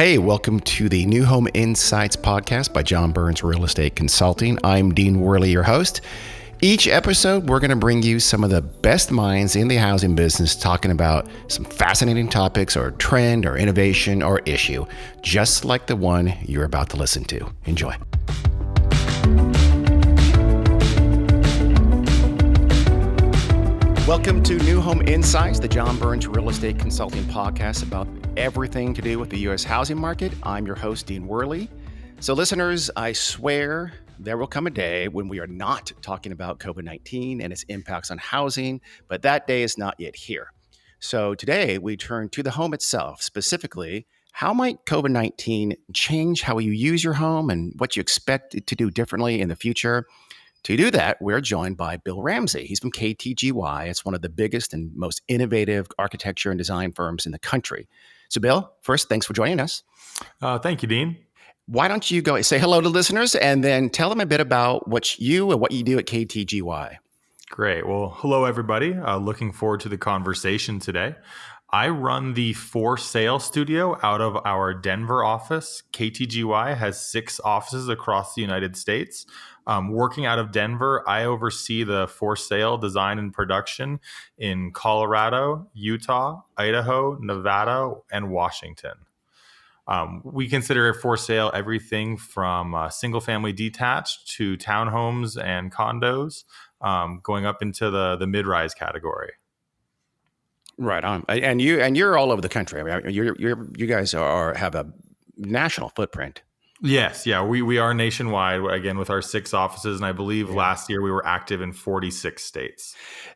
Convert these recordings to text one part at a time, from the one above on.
Hey, welcome to the New Home Insights podcast by John Burns Real Estate Consulting. I'm Dean Worley, your host. Each episode, we're going to bring you some of the best minds in the housing business talking about some fascinating topics or trend or innovation or issue, just like the one you're about to listen to. Enjoy. Welcome to New Home Insights, the John Burns Real Estate Consulting podcast about everything to do with the U.S. housing market. I'm your host, Dean Worley. So listeners, I swear there will come a day when we are not talking about COVID-19 and its impacts on housing, but that day is not yet here. So today we turn to the home itself, specifically, how might COVID-19 change how you use your home and what you expect it to do differently in the future? To do that, we're joined by Bill Ramsey. He's from KTGY. It's one of the biggest and most innovative architecture and design firms in the country. So Bill, first, thanks for joining us. Thank you, Dean. Why don't you go say hello to listeners and then tell them a bit about what you do at KTGY. Great. Well, hello, everybody. Looking forward to the conversation today. I run the For Sale studio out of our Denver office. KTGY has 6 offices across the United States. Working out of Denver, I oversee the For Sale design and production in Colorado, Utah, Idaho, Nevada, and Washington. We consider For Sale everything from single-family detached to townhomes and condos, going up into the mid-rise category. Right on, and you're all over the country. I mean, you guys have a national footprint. Yes, yeah, we are nationwide again with our 6 offices, and I believe last year we were active in 46 states.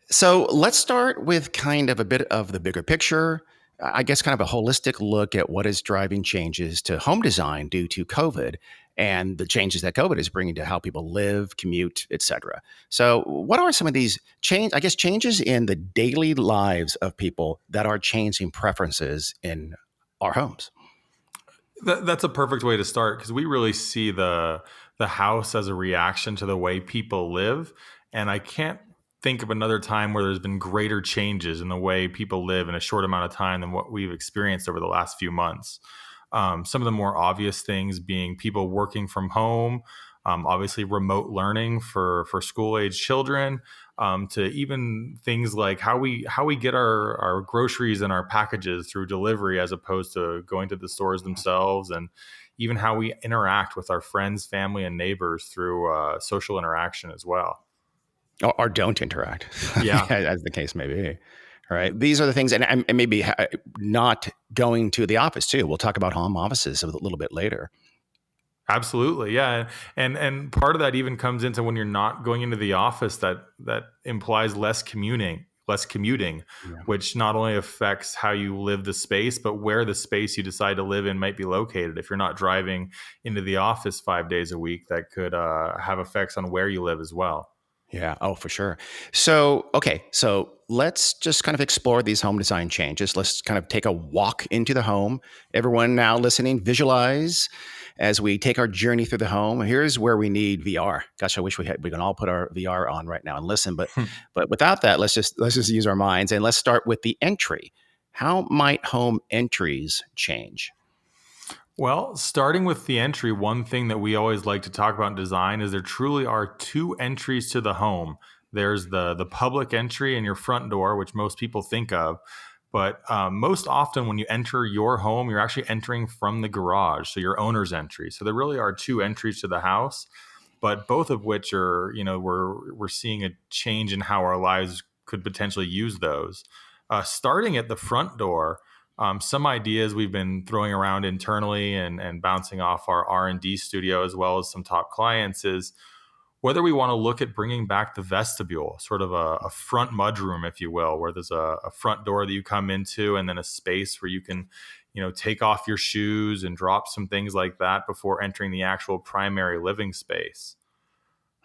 So let's start with kind of a bit of the bigger picture. I guess kind of a holistic look at what is driving changes to home design due to COVID and the changes that COVID is bringing to how people live, commute, et cetera. So what are some of these changes in the daily lives of people that are changing preferences in our homes? That's a perfect way to start because we really see the house as a reaction to the way people live. And I can't think of another time where there's been greater changes in the way people live in a short amount of time than what we've experienced over the last few months. Some of the more obvious things being people working from home, obviously remote learning for school-age children, to even things like how we get our groceries and our packages through delivery as opposed to going to the stores themselves, and even how we interact with our friends, family, and neighbors through social interaction as well. Or don't interact, yeah, as the case may be. All right. These are the things, and maybe not going to the office too. We'll talk about home offices a little bit later. Absolutely. Yeah. And part of that even comes into when you're not going into the office, that implies less commuting, which not only affects how you live the space, but where the space you decide to live in might be located. If you're not driving into the office 5 days a week, that could have effects on where you live as well. Yeah. Oh, for sure. So, okay. So let's just kind of explore these home design changes. Let's kind of take a walk into the home. Everyone now listening, visualize as we take our journey through the home. Here's where we need VR. Gosh, I wish we can all put our VR on right now and listen. But without that, let's just use our minds and let's start with the entry. How might home entries change? Well, starting with the entry, one thing that we always like to talk about in design is there truly are 2 entries to the home. There's the public entry and your front door, which most people think of. But most often when you enter your home, you're actually entering from the garage, so your owner's entry. So there really are 2 entries to the house, but both of which are, we're seeing a change in how our lives could potentially use those. Starting at the front door, some ideas we've been throwing around internally and bouncing off our R&D studio as well as some top clients is whether we want to look at bringing back the vestibule, sort of a front mudroom, if you will, where there's a front door that you come into and then a space where you can, take off your shoes and drop some things like that before entering the actual primary living space.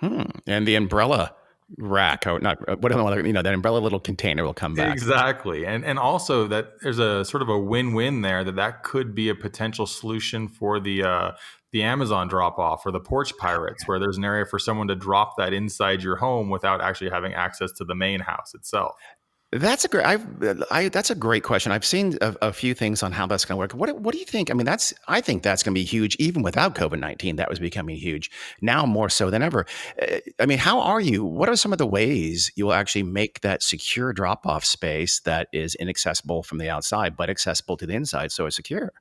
And the umbrella rack, or not, whatever, that umbrella little container will come back. Exactly. And also that there's a sort of a win-win there that could be a potential solution for the Amazon drop-off or the porch pirates, where there's an area for someone to drop that inside your home without actually having access to the main house itself. That's a great. That's a great question. I've seen a few things on how that's going to work. What do you think? I mean, I think that's going to be huge. Even without COVID-19, that was becoming huge. Now more so than ever. I mean, how are you? What are some of the ways you will actually make that secure drop-off space that is inaccessible from the outside, but accessible to the inside, so it's secure?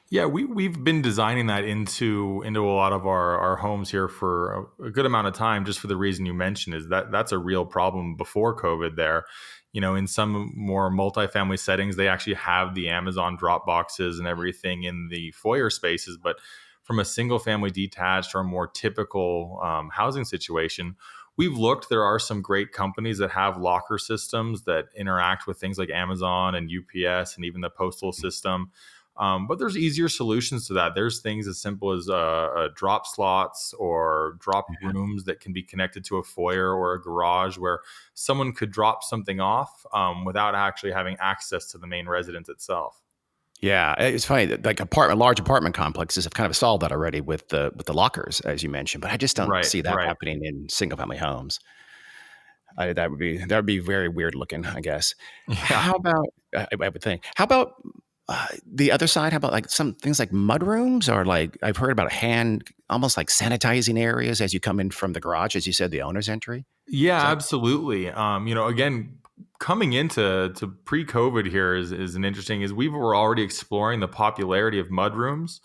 Yeah, we've been designing that into a lot of our homes here for a good amount of time, just for the reason you mentioned, is that that's a real problem before COVID there. In some more multifamily settings, they actually have the Amazon drop boxes and everything in the foyer spaces. But from a single family detached or more typical housing situation, we've looked. There are some great companies that have locker systems that interact with things like Amazon and UPS and even the postal system. But there's easier solutions to that. There's things as simple as drop slots or drop rooms that can be connected to a foyer or a garage where someone could drop something off without actually having access to the main residence itself. Yeah, it's funny that like large apartment complexes have kind of solved that already with the lockers, as you mentioned. But I just don't Right, see that right. happening in single family homes. That would be very weird looking, I guess. Yeah. How about I would think. How about the other side? How about like some things like mud rooms or like I've heard about almost like sanitizing areas as you come in from the garage, as you said, the owner's entry. Is Yeah, that absolutely. Again, coming into to pre-COVID here is an interesting is we were already exploring the popularity of mudrooms.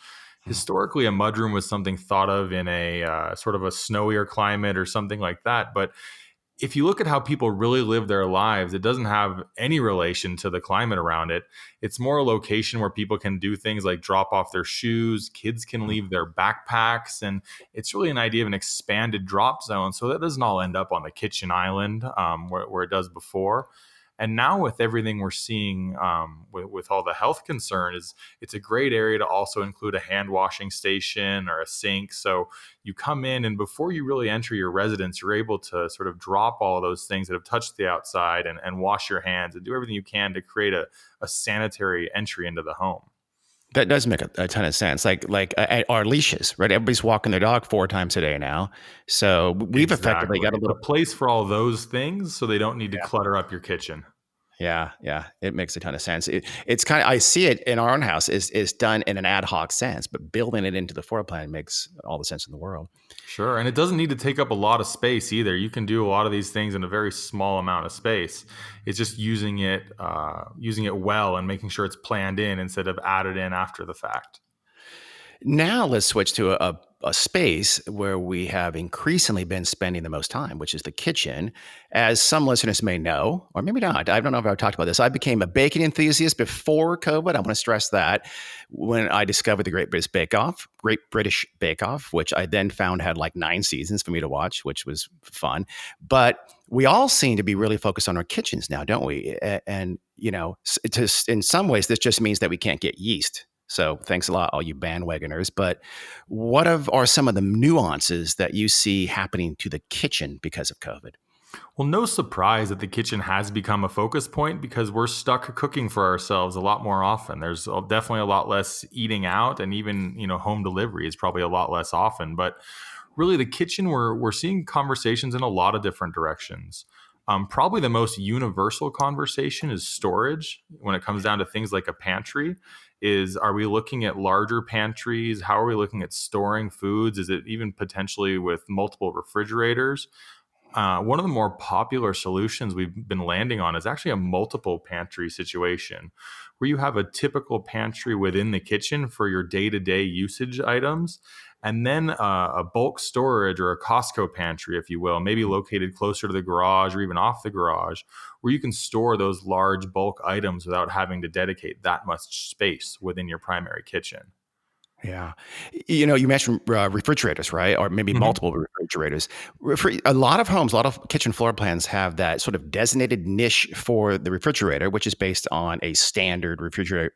Mm. Historically, a mudroom was something thought of in a sort of a snowier climate or something like that. But if you look at how people really live their lives, it doesn't have any relation to the climate around it. It's more a location where people can do things like drop off their shoes, kids can mm. leave their backpacks, and it's really an idea of an expanded drop zone. So that doesn't all end up on the kitchen island where it does before. And now with everything we're seeing with all the health concern, is it's a great area to also include a hand washing station or a sink. So you come in and before you really enter your residence, you're able to sort of drop all of those things that have touched the outside and wash your hands and do everything you can to create a sanitary entry into the home. That does make a ton of sense. Like our leashes, right? Everybody's walking their dog 4 times a day now, so we've effectively got a Exactly. A little. place for all those things so they don't need to clutter up your kitchen. Yeah, yeah, it makes a ton of sense. It's kind of I see it in our own house is done in an ad hoc sense, but building it into the floor plan makes all the sense in the world. Sure. And it doesn't need to take up a lot of space either. You can do a lot of these things in a very small amount of space. It's just using it well and making sure it's planned in instead of added in after the fact. Now let's switch to a space where we have increasingly been spending the most time, which is the kitchen. As some listeners may know, or maybe not, I don't know if I've talked about this. I became a baking enthusiast before COVID. I want to stress that when I discovered the Great British Bake Off, which I then found had like 9 seasons for me to watch, which was fun. But we all seem to be really focused on our kitchens now, don't we? And in some ways, this just means that we can't get yeast. So thanks a lot, all you bandwagoners. But are some of the nuances that you see happening to the kitchen because of COVID? Well, no surprise that the kitchen has become a focus point because we're stuck cooking for ourselves a lot more often. There's definitely a lot less eating out, and even home delivery is probably a lot less often. But really, the kitchen we're seeing conversations in a lot of different directions. Probably the most universal conversation is storage when it comes down to things like a pantry. Are we looking at larger pantries? How are we looking at storing foods? Is it even potentially with multiple refrigerators? One of the more popular solutions we've been landing on is actually a multiple pantry situation where you have a typical pantry within the kitchen for your day-to-day usage items, and then a bulk storage or a Costco pantry, if you will, maybe located closer to the garage or even off the garage, where you can store those large bulk items without having to dedicate that much space within your primary kitchen. Yeah. You mentioned refrigerators, right? Or maybe Mhm. multiple refrigerators. A lot of homes, a lot of kitchen floor plans have that sort of designated niche for the refrigerator, which is based on a standard refrigerator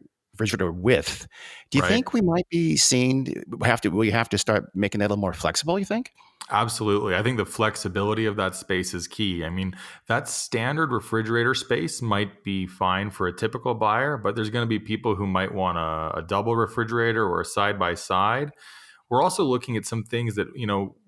width. Do you Right. think we might be seeing we have to start making that a little more flexible, you think? Absolutely. I think the flexibility of that space is key. I mean, that standard refrigerator space might be fine for a typical buyer, but there's going to be people who might want a double refrigerator or a side by side. We're also looking at some things that,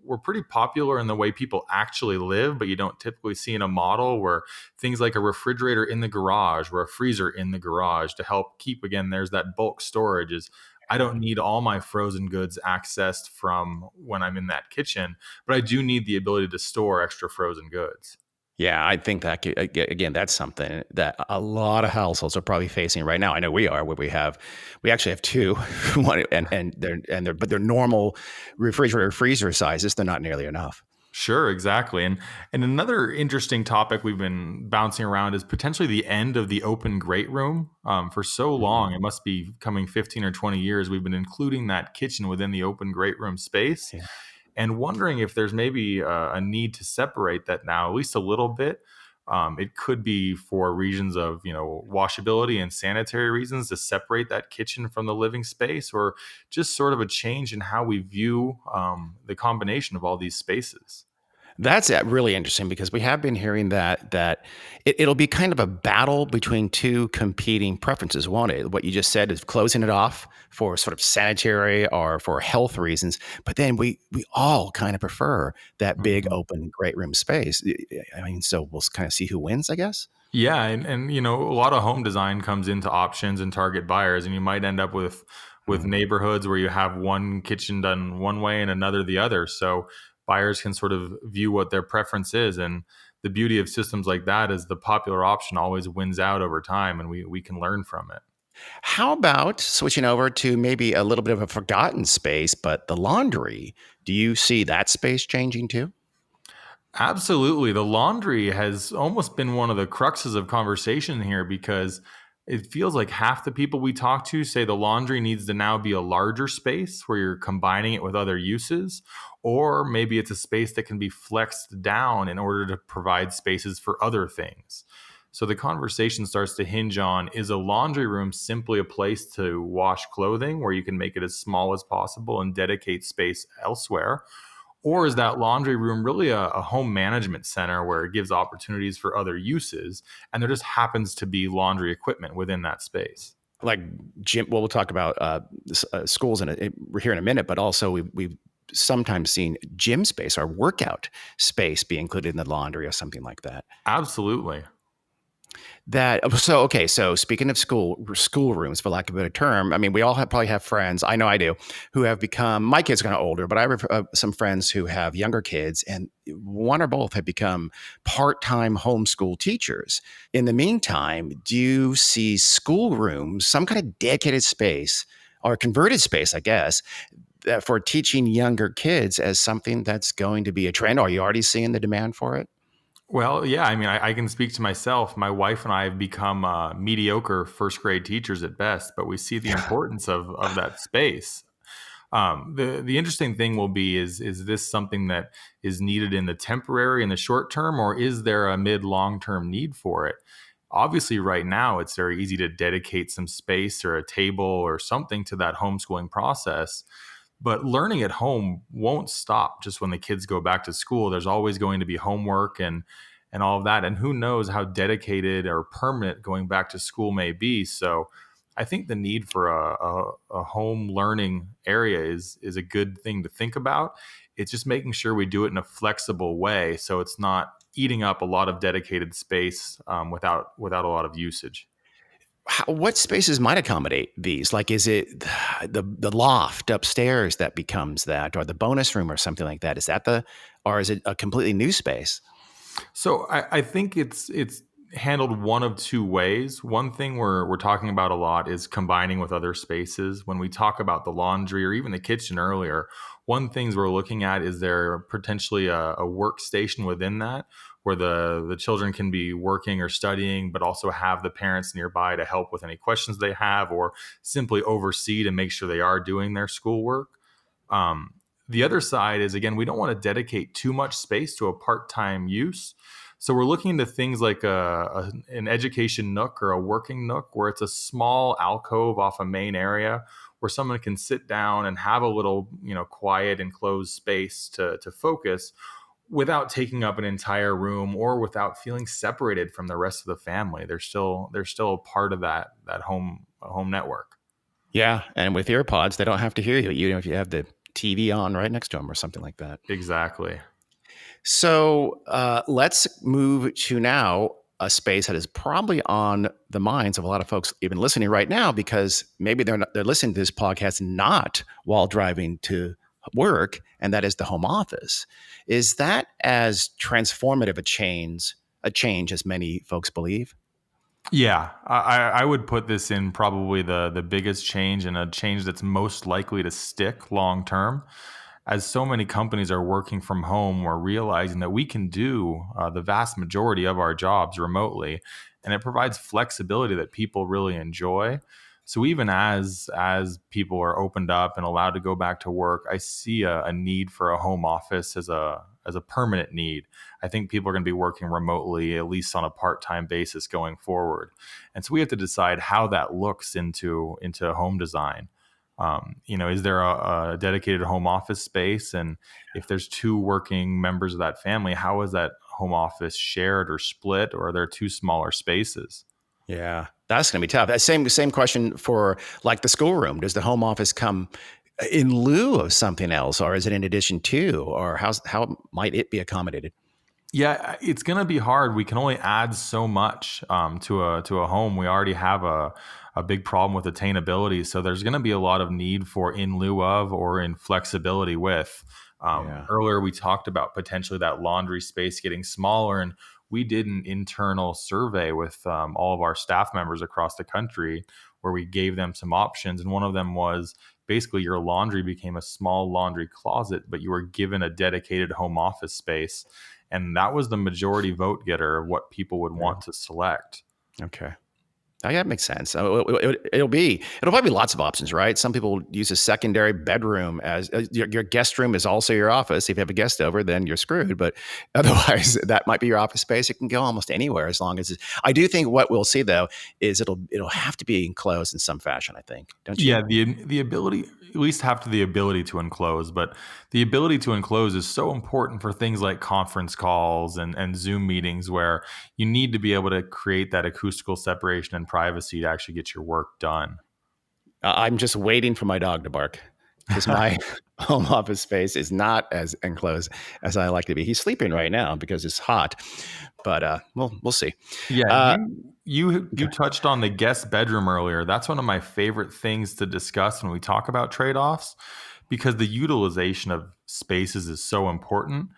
we're pretty popular in the way people actually live, but you don't typically see in a model where things like a refrigerator in the garage or a freezer in the garage to help keep, again, there's that bulk storage is I don't need all my frozen goods accessed from when I'm in that kitchen, but I do need the ability to store extra frozen goods. Yeah, I think that again, that's something that a lot of households are probably facing right now. I know we are, where we actually have two, one, but they're normal refrigerator freezer sizes. They're not nearly enough. Sure, exactly. And another interesting topic we've been bouncing around is potentially the end of the open great room. For so long, it must be coming 15 or 20 years, we've been including that kitchen within the open great room space Yeah. and wondering if there's maybe a need to separate that now, at least a little bit. It could be for reasons of, washability and sanitary reasons to separate that kitchen from the living space, or just sort of a change in how we view the combination of all these spaces. That's really interesting because we have been hearing that it'll be kind of a battle between two competing preferences, won't it? What you just said is closing it off for sort of sanitary or for health reasons, but then we all kind of prefer that big Mhm. open great room space. I mean, so we'll kind of see who wins, I guess. Yeah, and a lot of home design comes into options and target buyers, and you might end up with Mm. neighborhoods where you have one kitchen done one way and another the other. So buyers can sort of view what their preference is, and the beauty of systems like that is the popular option always wins out over time, and we can learn from it. How about switching over to maybe a little bit of a forgotten space, but the laundry? Do you see that space changing too? Absolutely. The laundry has almost been one of the cruxes of conversation here because it feels like half the people we talk to say the laundry needs to now be a larger space where you're combining it with other uses, or maybe it's a space that can be flexed down in order to provide spaces for other things. So the conversation starts to hinge on, is a laundry room simply a place to wash clothing where you can make it as small as possible and dedicate space elsewhere? Or is that laundry room really a home management center where it gives opportunities for other uses and there just happens to be laundry equipment within that space? Like gym. Well, we'll talk about schools we're here in a minute, but also we've sometimes seen gym space or workout space be included in the laundry or something like that. Absolutely. Okay. So speaking of school rooms, for lack of a better term, I mean, we all probably have friends. I know I do, who have become. My kids are kind of older, but I have some friends who have younger kids, and one or both have become part-time homeschool teachers. In the meantime, do you see school rooms, some kind of dedicated space or converted space, I guess, for teaching younger kids as something that's going to be a trend? Are you already seeing the demand for it? Well, yeah, I mean, I can speak to myself. My wife and I have become mediocre first grade teachers at best, but we see the importance of that space. The interesting thing will be is this something that is needed in the temporary in the short term, or is there a mid long term need for it? Obviously, right now it's very easy to dedicate some space or a table or something to that homeschooling process. But learning at home won't stop just when the kids go back to school. There's always going to be homework and all of that. And who knows how dedicated or permanent going back to school may be. So I think the need for a home learning area is a good thing to think about. It's just making sure we do it in a flexible way so it's not eating up a lot of dedicated space without a lot of usage. What spaces might accommodate these? Like, is it the loft upstairs that becomes that, or the bonus room, or something like that? Is that or is it a completely new space? So I think it's handled one of two ways. One thing we're talking about a lot is combining with other spaces. When we talk about the laundry or even the kitchen earlier, one things we're looking at is there potentially a workstation within that where the children can be working or studying, but also have the parents nearby to help with any questions they have or simply oversee to make sure they are doing their schoolwork. Um, the other side is, again, we don't want to dedicate too much space to a part-time use. So we're looking into things like an education nook or a working nook where it's a small alcove off a main area where someone can sit down and have a little, quiet enclosed space to focus without taking up an entire room or without feeling separated from the rest of the family. They're still a part of that home network. Yeah, and with earpods, they don't have to hear you. You know, if you have the TV on right next to them or something like that. Exactly. So let's move to now a space that is probably on the minds of a lot of folks even listening right now, because maybe they're listening to this podcast not while driving to work, and that is the home office. Is that as transformative a change as many folks believe? Yeah, I would put this in probably the biggest change, and a change that's most likely to stick long term. As so many companies are working from home, we're realizing that we can do the vast majority of our jobs remotely, and it provides flexibility that people really enjoy. So even as people are opened up and allowed to go back to work, I see a need for a home office as a permanent need. I think people are going to be working remotely, at least on a part-time basis going forward. And so we have to decide how that looks into home design. Is there a dedicated home office space? And if there's two working members of that family, how is that home office shared or split, or are there two smaller spaces? Yeah, that's going to be tough. Same question for like the schoolroom. Does the home office come in lieu of something else, or is it in addition to, or how might it be accommodated? Yeah, it's going to be hard. We can only add so much to a home. We already have a big problem with attainability, so there's going to be a lot of need for in lieu of or in flexibility with. Yeah. Earlier, we talked about potentially that laundry space getting smaller, and we did an internal survey with all of our staff members across the country where we gave them some options, and one of them was basically your laundry became a small laundry closet, but you were given a dedicated home office space, and that was the majority vote getter of what people would Yeah. want to select. Okay. Oh, yeah, that makes sense. It'll probably be lots of options, right? Some people use a secondary bedroom as your guest room is also your office. If you have a guest over, then you're screwed. But otherwise, that might be your office space. It can go almost anywhere as long as I do think what we'll see though is it'll have to be enclosed in some fashion. I think, don't you? Yeah, the ability, at least have to the ability to enclose, but the ability to enclose is so important for things like conference calls and Zoom meetings, where you need to be able to create that acoustical separation and privacy to actually get your work done. I'm just waiting for my dog to bark because my home office space is not as enclosed as I like to be. He's sleeping right now because it's hot, but we'll see. Yeah, Uh, you touched on the guest bedroom earlier. That's one of my favorite things to discuss when we talk about trade-offs, because the utilization of spaces is so important.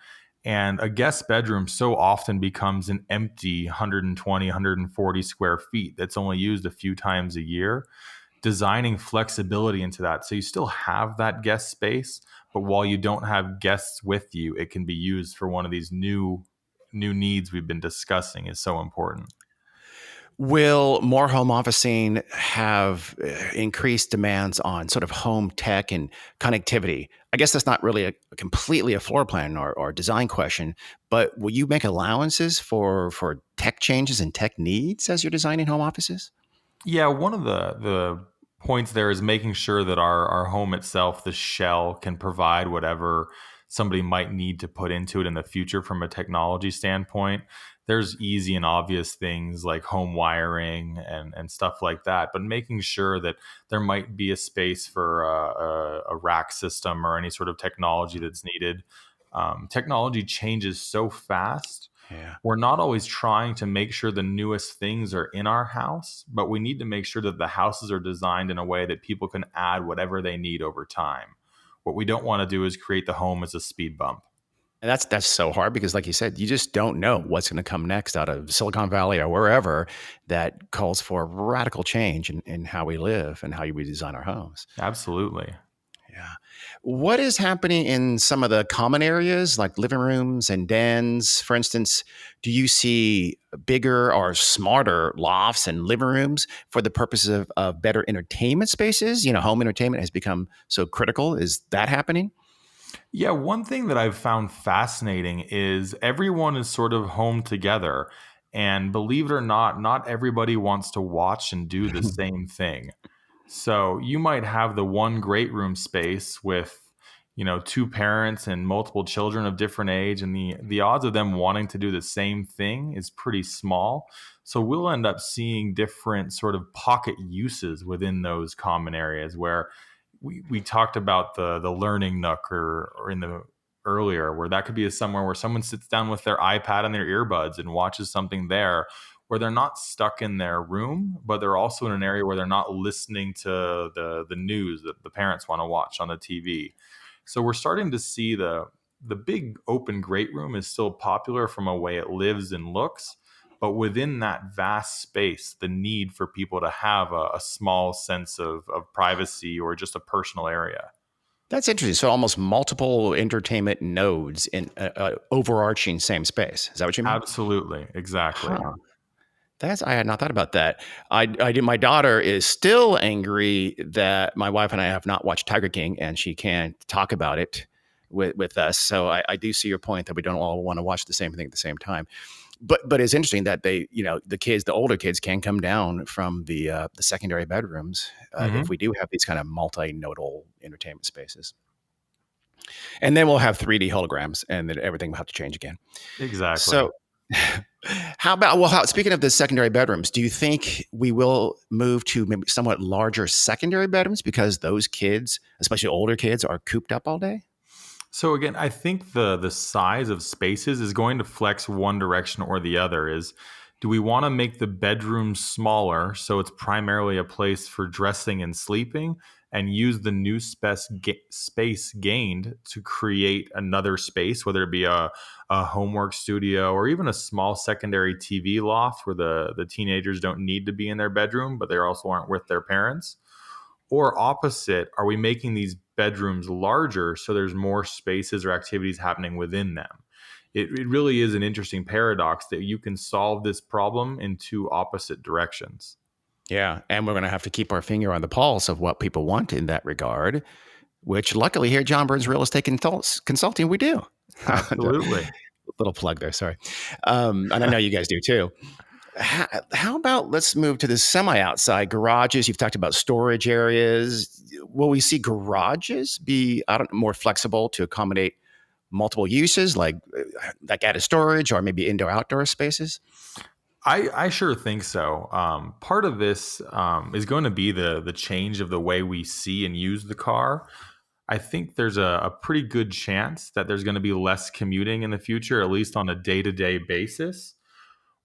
And a guest bedroom so often becomes an empty 120, 140 square feet that's only used a few times a year. Designing flexibility into that so you still have that guest space, but while you don't have guests with you, it can be used for one of these new needs we've been discussing is so important. Will more home officing have increased demands on sort of home tech and connectivity? I guess that's not really completely a floor plan or design question, but will you make allowances for tech changes and tech needs as you're designing home offices? Yeah, one of the points there is making sure that our home itself, the shell, can provide whatever somebody might need to put into it in the future from a technology standpoint. There's easy and obvious things like home wiring and stuff like that, but making sure that there might be a space for a rack system or any sort of technology that's needed. Technology changes so fast, Yeah. we're not always trying to make sure the newest things are in our house, but we need to make sure that the houses are designed in a way that people can add whatever they need over time. What we don't want to do is create the home as a speed bump. And that's so hard because, like you said, you just don't know what's going to come next out of Silicon Valley or wherever that calls for radical change in how we live and how we design our homes. Absolutely. Yeah. What is happening in some of the common areas like living rooms and dens? For instance, do you see bigger or smarter lofts and living rooms for the purposes of better entertainment spaces? Home entertainment has become so critical. Is that happening? Yeah, one thing that I've found fascinating is everyone is sort of home together. And believe it or not, not everybody wants to watch and do the same thing. So you might have the one great room space with, two parents and multiple children of different age, and the odds of them wanting to do the same thing is pretty small. So we'll end up seeing different sort of pocket uses within those common areas where we talked about the learning nook or in the earlier, where that could be somewhere where someone sits down with their iPad and their earbuds and watches something there, where they're not stuck in their room, but they're also in an area where they're not listening to the news that the parents want to watch on the TV. So we're starting to see the big open great room is still popular from a way it lives and looks, but within that vast space, the need for people to have a small sense of privacy or just a personal area. That's interesting. So almost multiple entertainment nodes in overarching same space. Is that what you mean? Absolutely. Exactly. Huh. I had not thought about that. I did. My daughter is still angry that my wife and I have not watched Tiger King, and she can't talk about it with us. So I do see your point that we don't all want to watch the same thing at the same time. But it's interesting that they, the older kids can come down from the secondary bedrooms Mhm. if we do have these kind of multi-nodal entertainment spaces. And then we'll have 3D holograms, and then everything will have to change again. Exactly. So, speaking of the secondary bedrooms, do you think we will move to maybe somewhat larger secondary bedrooms because those kids, especially older kids, are cooped up all day? So again, I think the size of spaces is going to flex one direction or the other. Is do we want to make the bedroom smaller so it's primarily a place for dressing and sleeping, and use the new space gained to create another space, whether it be a homework studio or even a small secondary TV loft where the teenagers don't need to be in their bedroom, but they also aren't with their parents? Or opposite, are we making these bedrooms larger so there's more spaces or activities happening within them? It really is an interesting paradox that you can solve this problem in two opposite directions. Yeah, and we're going to have to keep our finger on the pulse of what people want in that regard, which luckily here at John Burns Real Estate Consulting, we do. Absolutely. Little plug there, sorry. And I know you guys do too. How about let's move to the semi-outside garages? You've talked about storage areas. Will we see garages be more flexible to accommodate multiple uses, like added storage or maybe indoor-outdoor spaces? I sure think so. Part of this is going to be the change of the way we see and use the car. I think there's a pretty good chance that there's going to be less commuting in the future, at least on a day-to-day basis,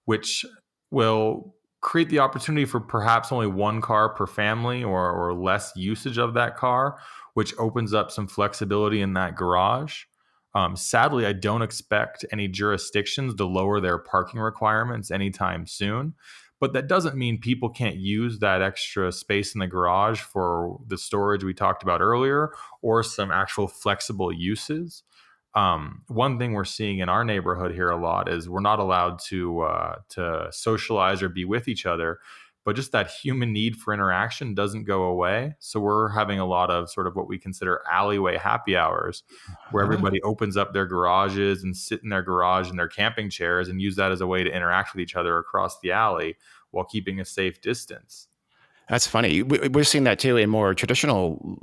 which will create the opportunity for perhaps only one car per family or less usage of that car, which opens up some flexibility in that garage. Sadly, I don't expect any jurisdictions to lower their parking requirements anytime soon. But that doesn't mean people can't use that extra space in the garage for the storage we talked about earlier or some actual flexible uses. One thing we're seeing in our neighborhood here a lot is we're not allowed to socialize or be with each other, but just that human need for interaction doesn't go away. So we're having a lot of sort of what we consider alleyway happy hours, where Huh? everybody opens up their garages and sit in their garage in their camping chairs and use that as a way to interact with each other across the alley while keeping a safe distance. That's funny. We're seeing that too in more traditional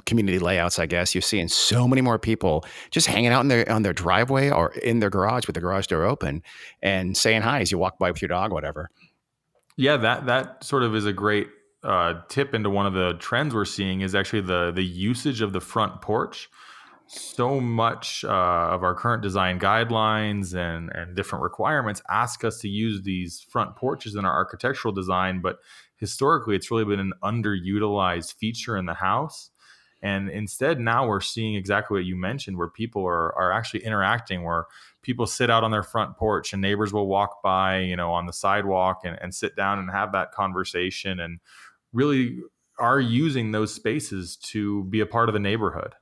community layouts. I guess you're seeing so many more people just hanging out in on their driveway or in their garage with the garage door open and saying hi as you walk by with your dog, whatever. Yeah, that sort of is a great tip into one of the trends we're seeing is actually the usage of the front porch. So much of our current design guidelines and different requirements ask us to use these front porches in our architectural design, but historically it's really been an underutilized feature in the house. And instead, now we're seeing exactly what you mentioned, where people are actually interacting, where people sit out on their front porch and neighbors will walk by, on the sidewalk and sit down and have that conversation and really are using those spaces to be a part of the neighborhood.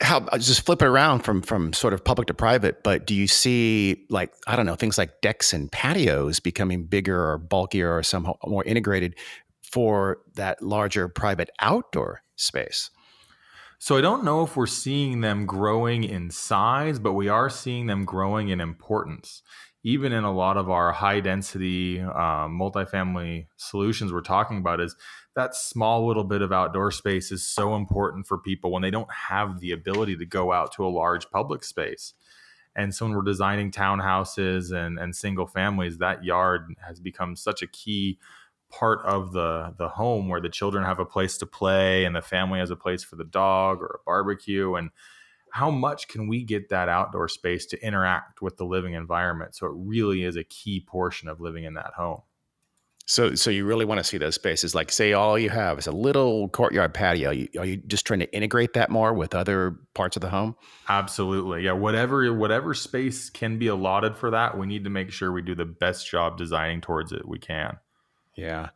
How just flip it around from sort of public to private, but do you see things like decks and patios becoming bigger or bulkier or somehow more integrated for that larger private outdoor space? So I don't know if we're seeing them growing in size, but we are seeing them growing in importance. Even in a lot of our high density multifamily solutions we're talking about is that small little bit of outdoor space is so important for people when they don't have the ability to go out to a large public space. And so when we're designing townhouses and single families, that yard has become such a key part of the home where the children have a place to play and the family has a place for the dog or a barbecue. And how much can we get that outdoor space to interact with the living environment? So it really is a key portion of living in that home. So you really want to see those spaces. Like, say all you have is a little courtyard patio. Are you just trying to integrate that more with other parts of the home? Absolutely. Yeah. Whatever space can be allotted for that, we need to make sure we do the best job designing towards it we can. Yeah.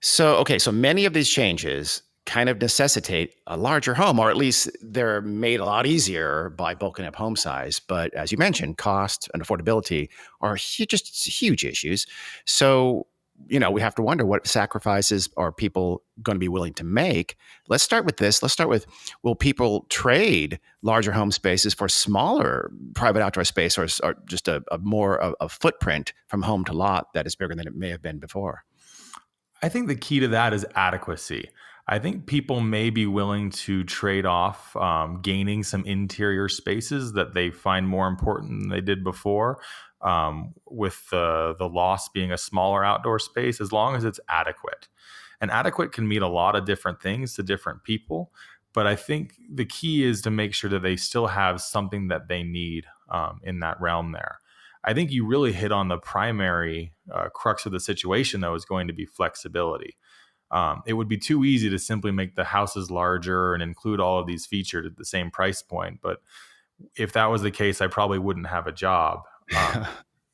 So, okay, so many of these changes kind of necessitate a larger home, or at least they're made a lot easier by bulking up home size. But as you mentioned, cost and affordability are just huge issues. So, we have to wonder what sacrifices are people going to be willing to make. Let's start with this. Let's start with, will people trade larger home spaces for smaller private outdoor space, or just a more a footprint from home to lot that is bigger than it may have been before? I think the key to that is adequacy. I think people may be willing to trade off gaining some interior spaces that they find more important than they did before, with the loss being a smaller outdoor space, as long as it's adequate. And adequate can mean a lot of different things to different people. But I think the key is to make sure that they still have something that they need in that realm there. I think you really hit on the primary crux of the situation, though, is going to be flexibility. It would be too easy to simply make the houses larger and include all of these features at the same price point. But if that was the case, I probably wouldn't have a job.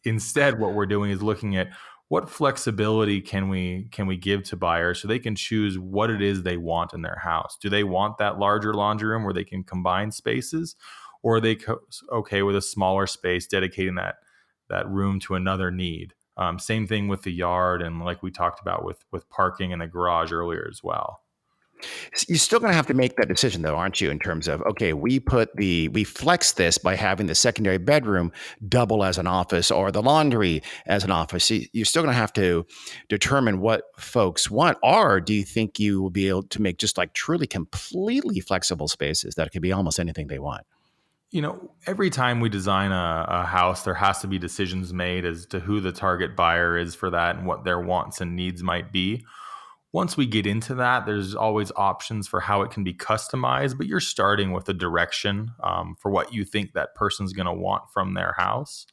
Instead, what we're doing is looking at what flexibility can we give to buyers so they can choose what it is they want in their house. Do they want that larger laundry room where they can combine spaces, or are they okay with a smaller space, dedicating that room to another need? Same thing with the yard, and like we talked about with parking in the garage earlier as well. You're still going to have to make that decision, though, aren't you? In terms of, okay, we flex this by having the secondary bedroom double as an office, or the laundry as an office. You're still going to have to determine what folks want. Or do you think you will be able to make just like truly completely flexible spaces that could be almost anything they want? Every time we design a house, there has to be decisions made as to who the target buyer is for that and what their wants and needs might be. Once we get into that, there's always options for how it can be customized, but you're starting with a direction for what you think that person's going to want from their house.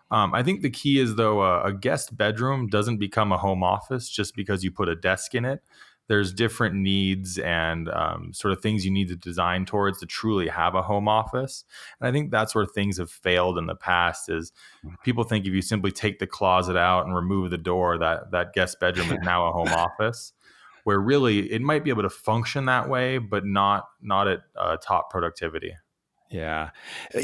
I think the key is, though, a guest bedroom doesn't become a home office just because you put a desk in it. There's different needs and sort of things you need to design towards to truly have a home office. And I think that's where things have failed in the past, is people think if you simply take the closet out and remove the door, that guest bedroom is now a home office, where really it might be able to function that way, but not at top productivity. Yeah.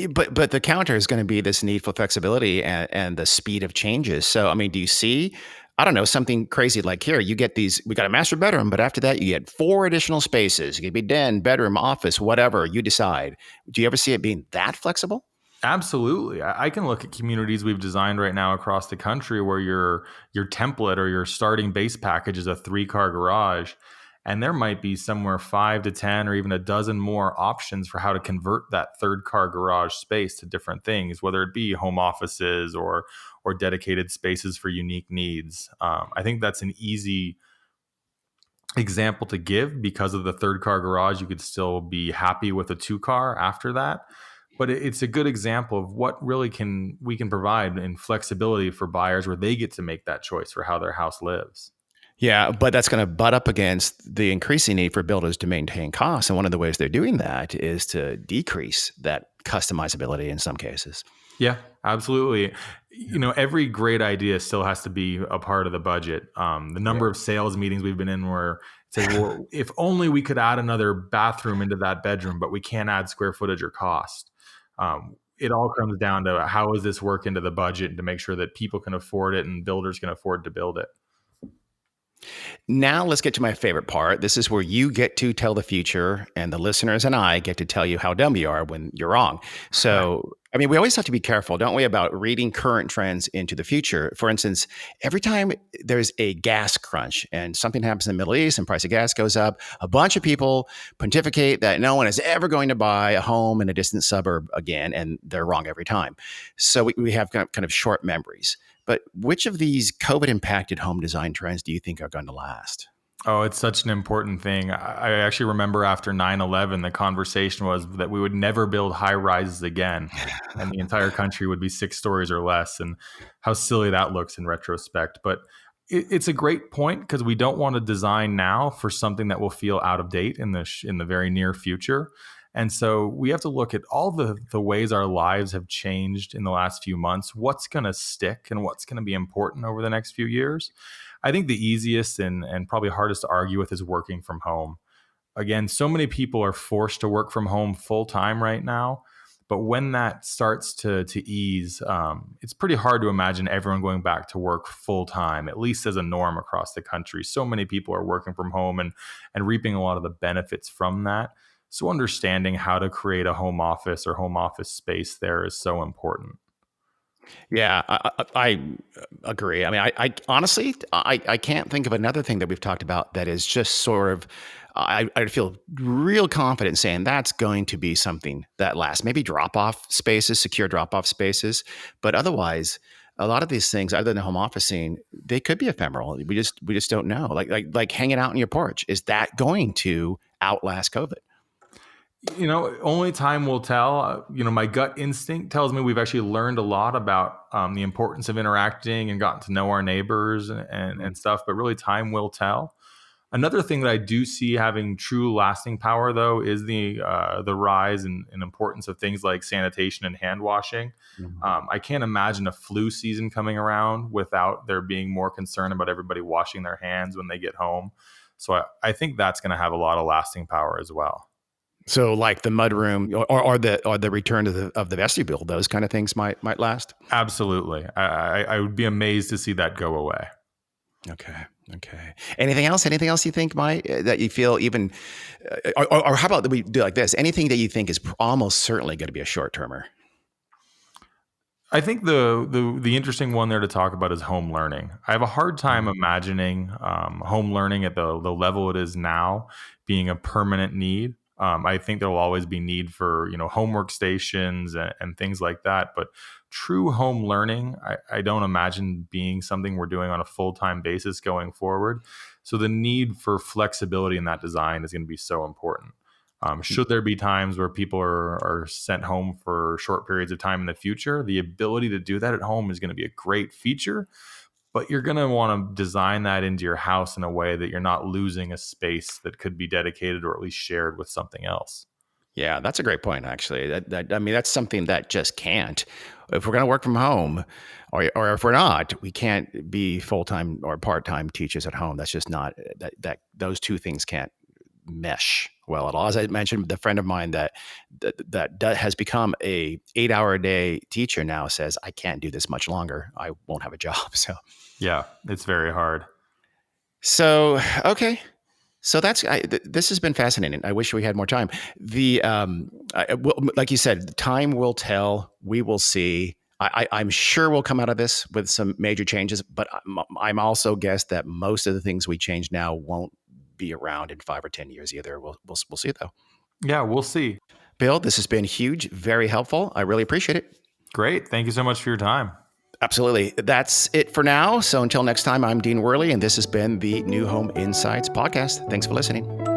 But the counter is going to be this need for flexibility and the speed of changes. So, I mean, do you see, I don't know, something crazy like here, we got a master bedroom, but after that, you get 4 additional spaces. It could be den, bedroom, office, whatever you decide. Do you ever see it being that flexible? Absolutely. I can look at communities we've designed right now across the country where your template or your starting base package is a 3-car garage. And there might be somewhere 5 to 10 or even a dozen more options for how to convert that 3rd-car garage space to different things, whether it be home offices or dedicated spaces for unique needs. I think that's an easy example to give because of the 3rd-car garage. You could still be happy with a 2-car after that. But it's a good example of what really we can provide in flexibility for buyers, where they get to make that choice for how their house lives. Yeah, but that's going to butt up against the increasing need for builders to maintain costs. And one of the ways they're doing that is to decrease that customizability in some cases. Yeah, absolutely. Every great idea still has to be a part of the budget. The number of sales meetings we've been in where it says, well, if only we could add another bathroom into that bedroom, but we can't add square footage or cost. It all comes down to how does this work into the budget to make sure that people can afford it and builders can afford to build it. Now let's get to my favorite part. This is where you get to tell the future, and the listeners and I get to tell you how dumb you are when you're wrong. So, I mean, we always have to be careful, don't we, about reading current trends into the future. For instance, every time there's a gas crunch and something happens in the Middle East and price of gas goes up, a bunch of people pontificate that no one is ever going to buy a home in a distant suburb again, and they're wrong every time. So we have kind of short memories. But which of these COVID impacted home design trends do you think are going to last? Oh, it's such an important thing. I actually remember after 9/11, the conversation was that we would never build high rises again, and the entire country would be 6 stories or less. And how silly that looks in retrospect. But it's a great point because we don't want to design now for something that will feel out of date in the very near future. And so we have to look at all the ways our lives have changed in the last few months, what's going to stick and what's going to be important over the next few years. I think the easiest and probably hardest to argue with is working from home. Again, so many people are forced to work from home full time right now. But when that starts to ease, it's pretty hard to imagine everyone going back to work full time, at least as a norm across the country. So many people are working from home and reaping a lot of the benefits from that. So understanding how to create a home office or home office space there is so important. Yeah, I agree. I mean, I honestly, I can't think of another thing that we've talked about that is just sort of, I feel real confident saying that's going to be something that lasts. Maybe drop-off spaces, secure drop-off spaces, but otherwise, a lot of these things, other than home officing, they could be ephemeral. We just don't know. Like hanging out on your porch, is that going to outlast COVID? Only time will tell. My gut instinct tells me we've actually learned a lot about the importance of interacting and gotten to know our neighbors and stuff, but really time will tell. Another thing that I do see having true lasting power, though, is the rise and importance of things like sanitation and hand washing. I can't imagine a flu season coming around without there being more concern about everybody washing their hands when they get home. So I think that's going to have a lot of lasting power as well. So, like the mudroom or the return of the vestibule, those kind of things might last. Absolutely, I would be amazed to see that go away. Okay. Anything else? Anything else you think might that you feel even, or how about we do like this? Anything that you think is almost certainly going to be a short termer? I think the interesting one there to talk about is home learning. I have a hard time imagining home learning at the level it is now being a permanent need. I think there will always be need for homework stations and things like that. But true home learning, I don't imagine being something we're doing on a full-time basis going forward. So the need for flexibility in that design is going to be so important. Should there be times where people are sent home for short periods of time in the future, the ability to do that at home is going to be a great feature. But you're going to want to design that into your house in a way that you're not losing a space that could be dedicated or at least shared with something else. Yeah, that's a great point, actually. I mean, that's something that just can't. If we're going to work from home, or if we're not, we can't be full-time or part-time teachers at home. That's just not that those two things can't mesh well at all. As I mentioned, the friend of mine that has become a 8-hour a day teacher now says, I can't do this much longer. I won't have a job. So yeah, it's very hard. So, okay. So this has been fascinating. I wish we had more time. Like you said, time will tell. We will see. I'm sure we'll come out of this with some major changes, but I'm also guess that most of the things we change now won't be around in 5 or 10 years either. We'll see though. Yeah, we'll see. Bill, this has been huge, very helpful. I really appreciate it. Great. Thank you so much for your time. Absolutely. That's it for now. So until next time, I'm Dean Worley, and this has been the New Home Insights podcast. Thanks for listening.